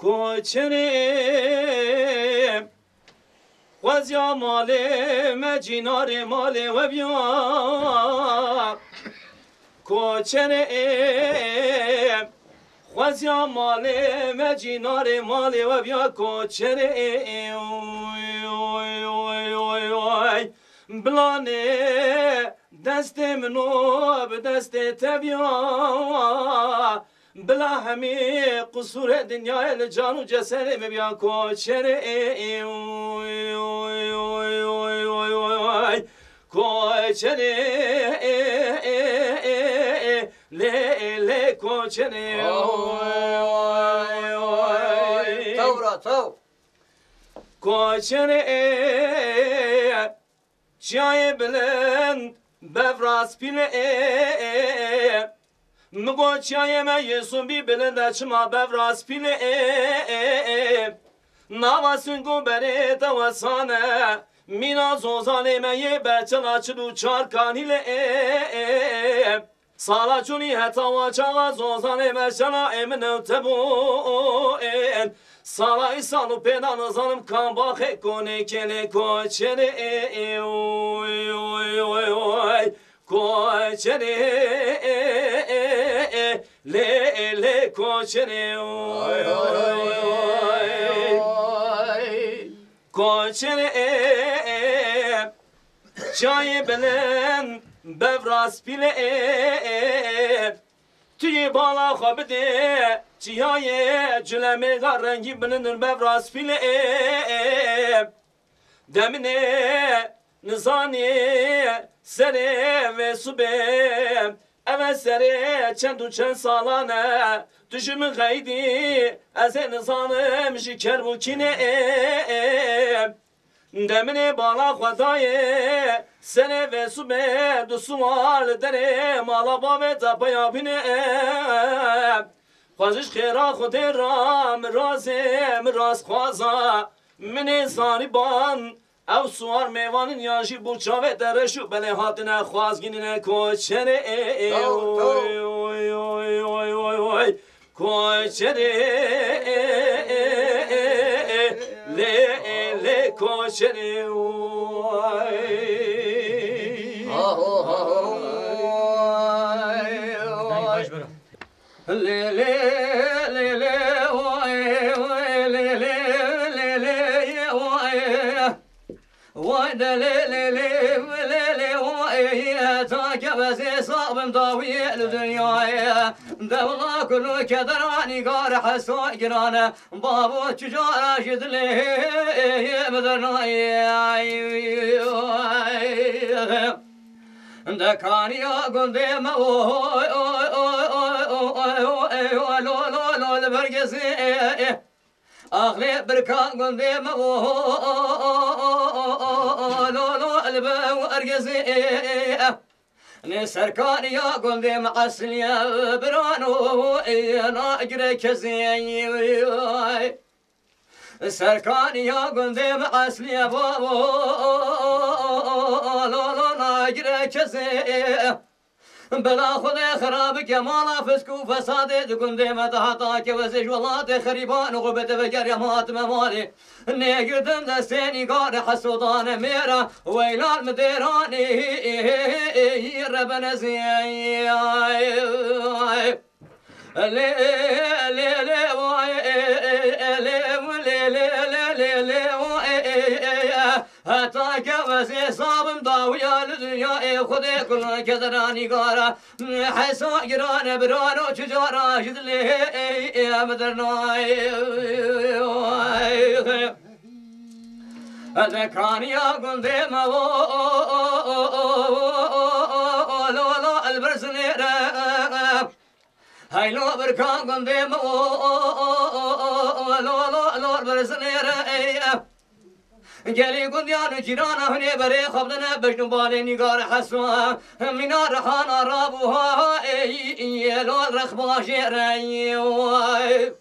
کوچریم وزیا ماله مجینار ماله و بیا کوچریم وزیا ماله مجینار ماله و بیا کوچریم بلانه دست منو به دست تبیا بلا همه قصور دنیای لجان و جسر بیا کوچره کوچره لی کوچره کوچره جای بلند بفراس پیله مگو چای من یسون بی بلند چما بفراس پیله نواسون گو بره توسانه مینا زوزانه من یه بچه چلو چار کانیله سالا چونی حتا و چاقا زوزانه مشنا امنو تبون سالا ایسانو پیدا نزانم کام باخه کنه کله کوچره کوچره لی کوچره کوچره جای بلند بفراس پیله توی بالا خوابده چیهای جلمه غر رنگی بلندن بفراس پیله دمنه نزانی سره و صبح اول سره چند و چند سالانه düşümün gaydi ezen zanım şiker bu kine demine bana khadaye sene ve sube du sual dere malaba ve tapaya bine خواجش خیرا خود رام رازم راز خوازا من زاربان او سوار میوانین یاشی بوچاوه درشو بله هاتنه خوازگینه کوچره کوچره لی کوچره صابم ضاوي الدنيا دولا كل كدراني قار حسو قرانا بابو تجارة شدلي بدرنا دكاني اقول ديما لو البرقسي اغلي بركان قول ديما لو البرقسي نسركان يا قلبي معسل يا برانو انا اجري كزي سركان يا قلبي معسل يا بابو لا اجري كزي بلا خذ خرابك يا مالا فسكو فساد تكون ديما تحطاك وزج والله خريبان وغبت فجر يا مات ممالي نيقدم دستيني قار حسودان ميرا ويلال مديراني ربنا زي لي لي لي هتاك وزي صابم ضاويا لدنيا خذي كل كدراني قارا حسو قران برانو تجارة شدلي يا مدرناي ذكراني يا قلبي ما لولا البرسنيرة هاي لو بركان قلبي ما لولا البرسنيرة جالي قديان جيرانا هني بري خبلنا بجنو بالي نقار حسوا منار حانا رابوها يلو الرخباشي رايوه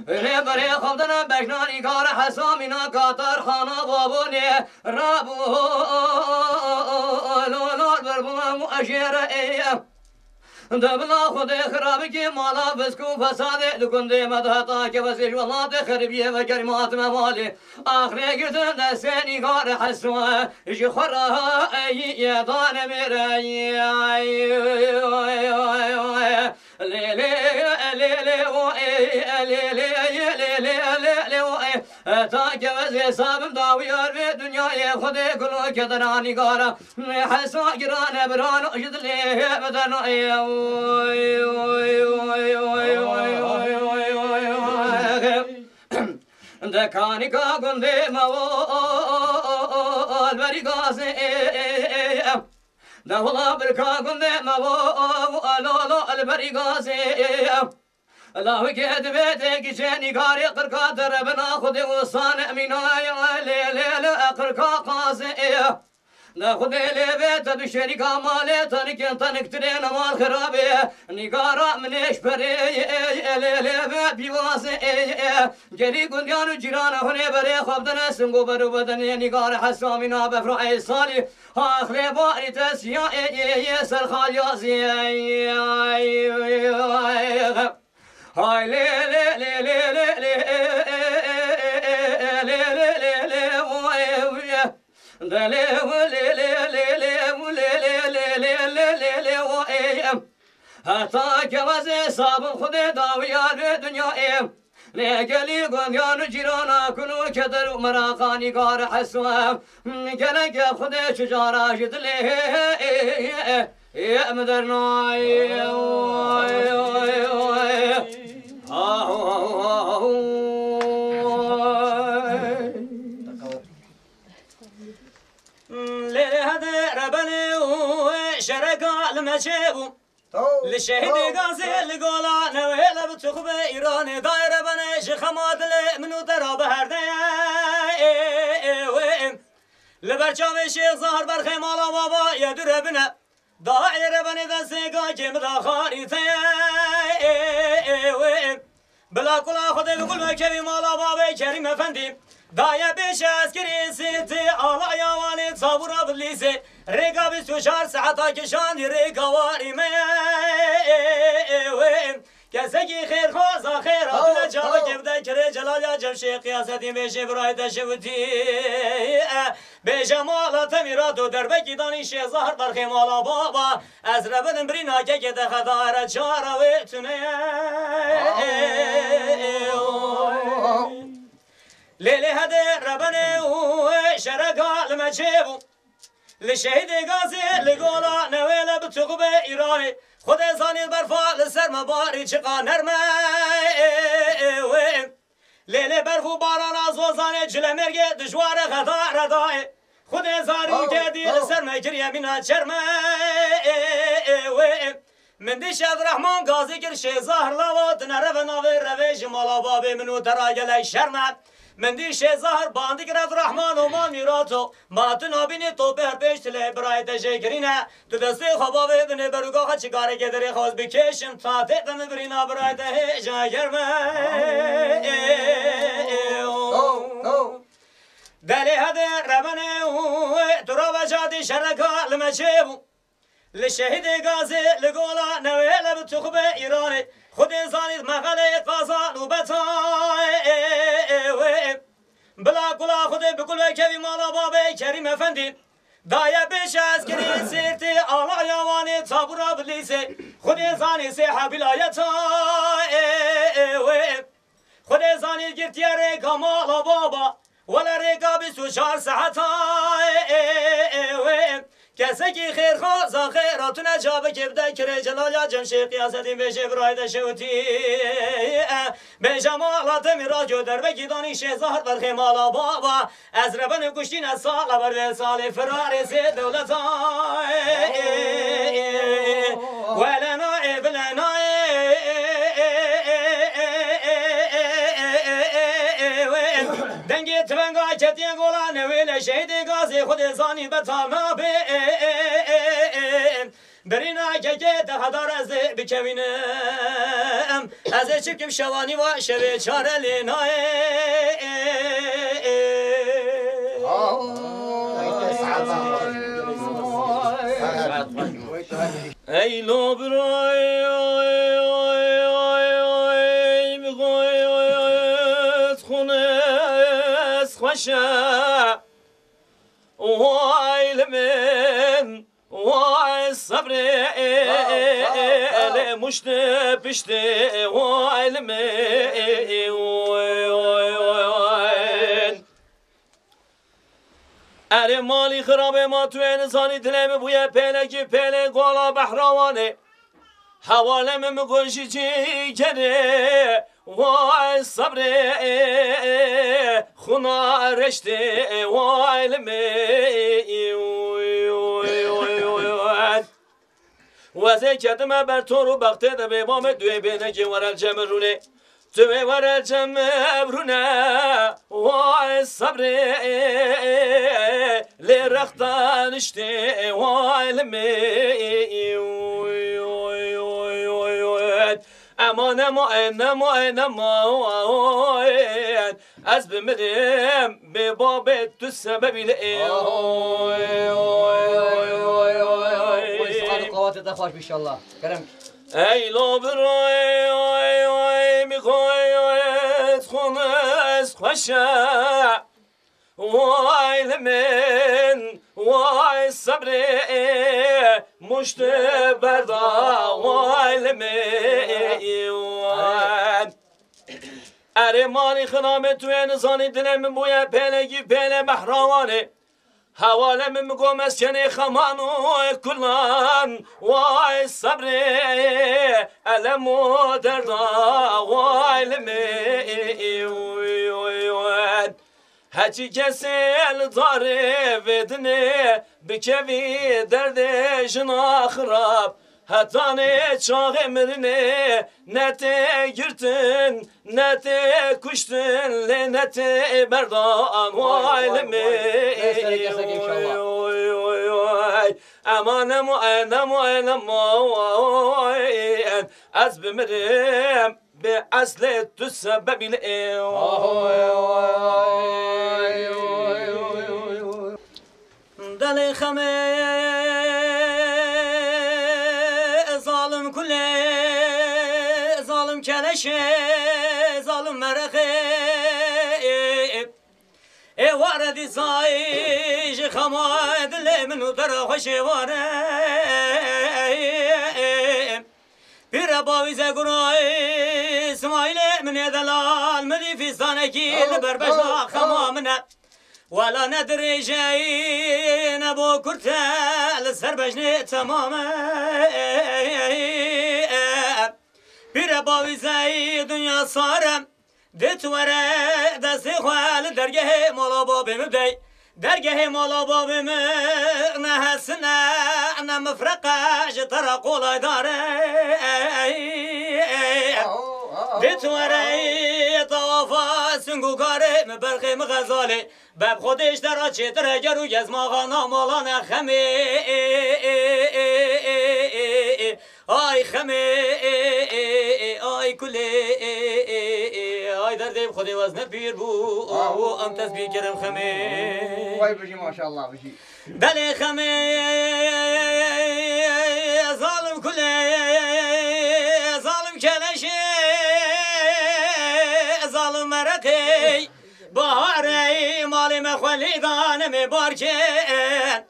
هني بري خبلنا بجنو نقار حسوا منا كاتر خانا بابوني رابوها لولو البربوها مؤشيرة دبلا خود خراب کی مالا بسکو فساده لکنده مدهتا که وزش والله خربیه و کریمات ممالی آخری گردن دست نگار حسوه اجی خورها ای دان میره تا که وزش صابم داویار به دنیای خود کلو که درانی گارا حسوا گرانه برانو جدلیه بدنو دکانی کا گنده موال بری گازه دولا برکا گنده موال البری گازه الله كده بيتك جاني قاري قرقا دربنا خذ وصان اميناي ليل قرقا قاسي ناخذ لي بيت بشركة مالي تنك ترين مال خرابي نقارا من ايش بري ليل بيواسي جري قنديان وجيران هني بري خبدنا سنقو برو بدني نقار حسامينا بفرعي صالي اخلي باري تسيا يسر خالياسي هاي لي لي لي لي لي هتا كوزي صاب خد داويار دنيا لقلي قنيان جيرانا كنو كدر مراقاني قار حسوا قلق خد شجارة جدلي يا مدرناي المشيبو للشهيد قاسي القولا نويل بتخبى إيران دايرة بنش خماد منو دراب هردي لبرشام الشيخ ظهر برخي مالا بابا يدر بنا دايرة بني دسيقا جيم دا خاريتي بلا كلا خدي بقول مكبي مالا بابا كريم افندي دايا بيش اسكري سيتي الله يواني تصابورا بالليسي ريقا بسوشار ساعتا كشان ريقا واري كسكي خير خوزا خير عبد جاوا كبدا كري جلال يا جمشي قياستي بيشي برايد شوتي بجمالا تميراتو دربكي داني شي ظهر برخي مالا بابا ازربن برينا كي دخدار جارا ويتني ليلي هدي ربني وشرقا المجيبو لشهيد قاسي لقولا نويل بتقبى إيراني خود زاني برفا لسر مباري چقا نرمي ليلي برفو باران ازو زاني جل مرگي دجوار خطا ردائي خود زاني كدي لسر مجري منا چرمي من ديش عبد الرحمن قاسي كرشي ظهر لوات نرف ناوي رويش مالا بابي منو تراجل شرمت من ديش ظهر باندك عبد الرحمن وما ميراتو ما تنابيني تو بهر بيشت لي برايد جيكرينا تدسي خبابي بني بروقا خچگاري كدري خوز بكيشم تاتي بن برينا برايد هيجا يرمي دالي هدي ربني ترابا جادي شركا لمشيبو للشهيد قاسي لقولا نويل بتخبى إيراني خود زاني مغالي قازا نوبتاي بلا كلا خود بكل كبي مالا بابي كريم افندي دايا بيش اسكري سيرتي الله يواني تصابرا بليسي خود زاني سيحا بلايتا خود زاني جرت يا ريكا مالا بابا ولا ريكا بسوشار ساعتا كسكي خير خوزا خيراتنا جاب كبدا كري جلال يا جمشي قياستي بيشي برايد شوتي بجمالا تميراجو دربكي داني شي ظهر برخي مالا بابا ازربن كشتين السالة برد سالي فراري سي دولتا ولنا ابلنا دنگي تبنگا چتين قولا نويل شهيدي قاسي خود زاني بطانا بي برينا كيكي تخدار از بكوينم از چكم شواني و شوي چار ليناي ای لابرای میگوید خونه خوشه وای لمن وای صبر مشت پشت وای لمن اره مالی خرابه ما تو انسانی دلم بوی پلکی پله گالا بحراوانه حوالم مگوشی چی کنه وای صبر خنا رشته وای لمی وزه کدم بر تو رو بخته ده به بام دوی بینه که ورل جمرونه دوی ورل جمرونه وای صبر لرختانشته وای لمی امان ما از بمرم به باب تو سببی قوات دخواش بیشالله کرم ای لابرای میخواید خونه از خوشه وای لمن وای صبر مشت بردا وای لمن اره مالی خنامه توی نزانی دلم بوی پلگی پل بحراوانه حوالم میگو مسکن خمانو کلان وای صبر علم و دردا وای لمن هچی کسی داره بدنه بکوی درد جنا خراب حتی نه چاق مرنه نته گرتن نته کشتن لنته بردان وای لمی امانم از بمرم به اصل تو سببی دل خمه ظالم كله ظالم كلشه ظالم مرخه واردي صايج خماد اللي منو درخش بير باوي زغراي اسماعيل من يدلال مدي في سانكي البربش خمامنا ولا ندري جاي نبو كرتا للسربجني تماما بير باوي زي دنيا صارم دت ورا دست خوال درگه مالا بابم بدی درگه مالا بابم نه حسنا نه مفرقه جتر قولای داره دت ورا طوافا سنگو کاره مبرخه مغزاله باب خودش در چتر گرو گزماغانا مالا نخمه آی خمه آی کله آی دردم خودی وزن پیر بو ام تسبیح کرم خمه وای بجی ماشاءالله بجی بله خمه ظالم کله ظالم کلشه ظالم مرقی بهاره مال مخولی دانم بارکن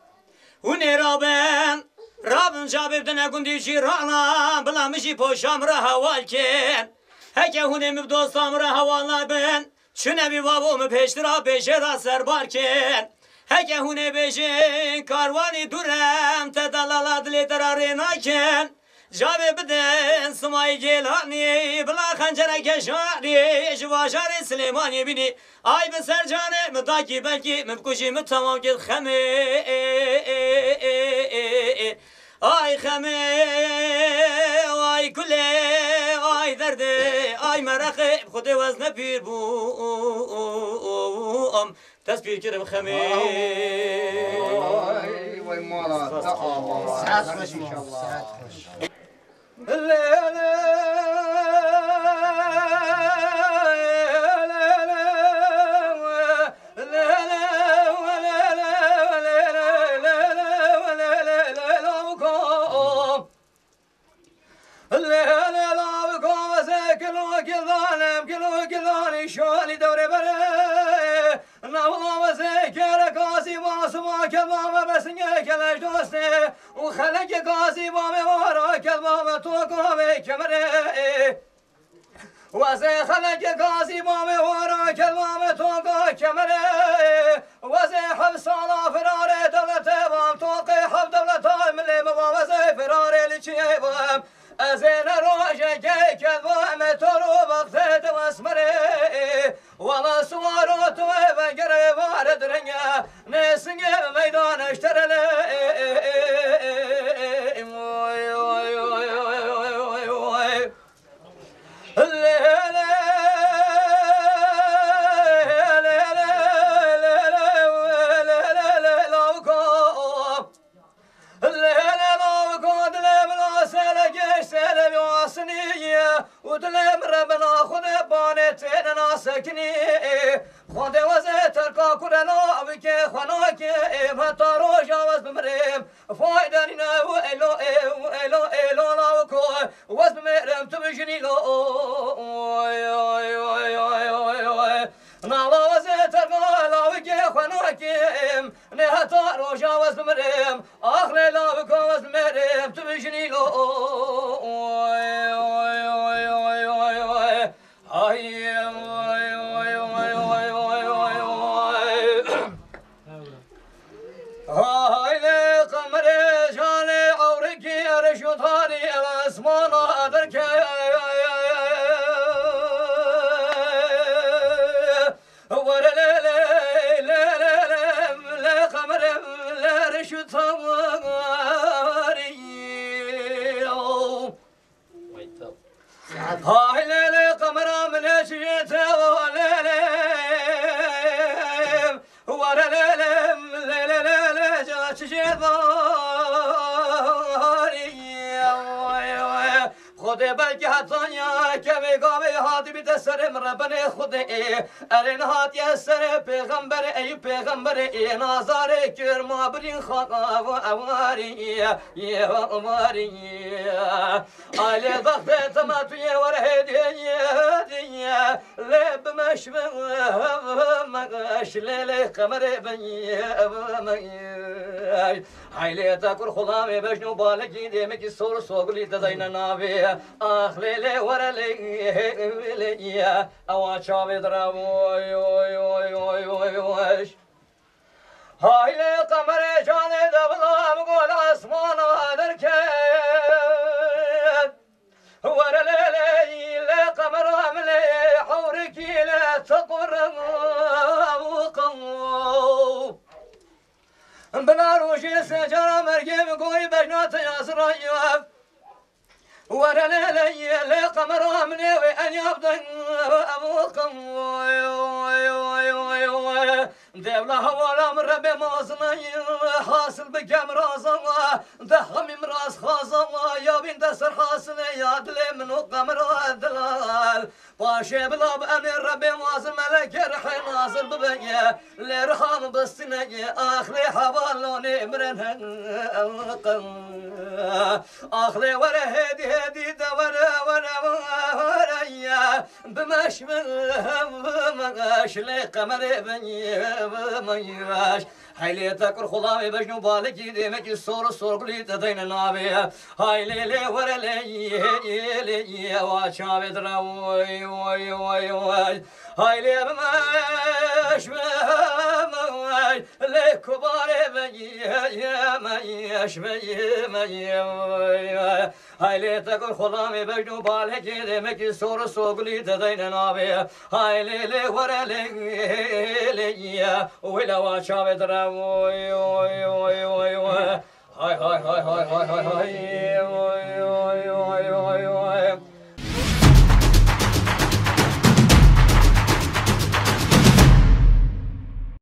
اونی رابن رابن جابب دنه گندی چی رانا بلا مشی پوشام را حوال کن هکه هونم دوستام را حوال نبن چونه بی بابوم پیشت را پیشه را سربار کن هکه هونه بیشن کاروانی دورم تدلالا دلی دراری نکن جابه بدن سمای گیلانی بلا خنجره کشانی جواشار سلیمانی بینی آی بسر جانه مداکی بلکی مبکوشی متمام کد خمه آی خمه آی کله آی درده آی مرخه خود وزن پیر بوم تسبیح کرم خمه وای مالا سعد خوش انشالله ماما بسنگه کلش دوسته و خلق قاضی بامه وارا کل بامه تو قوه کمره وزه خلق قاضی بامه وارا کل بامه تو قوه کمره وزه حب سالا فراره دولت بام توقع حب دولت ملی مبا وزه فراره لچیه بام ازین روشه که کل بامه تو رو وقت دوسمره ولا سوارو تو بگره وارد رنگه نسنگه میدان اشترله ودلم ربنا خود بانتين ناسكني خود وزه تركا كرنا بك خناك فتارو جاوز بمريم فايداني نو الو لاوكو وز بمريم تبجني لو نالا وزه تركا لاوك خناك نهتارو جاوز بمريم اخلي لاوكو وز بمريم تبجني لو هاي ليلة قمرة من شجيته وليلة ورا ليلة ليلة جات شجيته خود بلکه حتانیا که میگاوی هاتی بیت سر مربن خود ارین هاتی سر پیغمبر ای پیغمبر ای نازار کرما برین خاقا و اواری یه و اواری آلی وقت تماتوی ور هدیه لب مش لیل قمر بنی حیلی تاکر خلامی بشنو بالکی دیمکی سور سوگلی تدین ناوی آخ لیلی ور لیلی اوا چاوی درا وی وی وی وی وی ویش حیلی قمر جان دولام گل اسمان درکت ور لیلی قمر عملی حورکی لتقرم وقو بنا روشی سجارة مرقب قوي بجنات ياسر يوف ورا ليلي قمر امني وان يبدن ابوكم دولة هوالا من ربي مازني حاصل بكم رازا دهم مراس خازا يا بنت سر حاصل يا دلي منو قمر دلال باشي بلا بأمر ربي مازن ملك رحي ناصر ببقيا لرحام بستني اخلي حوالوني مرنها اخلي ورا هدي ورا يا بمش لي قمر بني بمياش حيلي تكر خضامي بجنو بالكي ديمك الصور قلي تدين نابي هاي ليلي ورا لي واشابي دراوي وي وي وي هاي لي بمش لي كبار بني يا مياش بني هاي لي تكر خضامي بجنو بالكي ديمك الصور قلي تدين نابي هاي ليلي ورا لي ولا واشابي دراوي وي وي وي وي هاي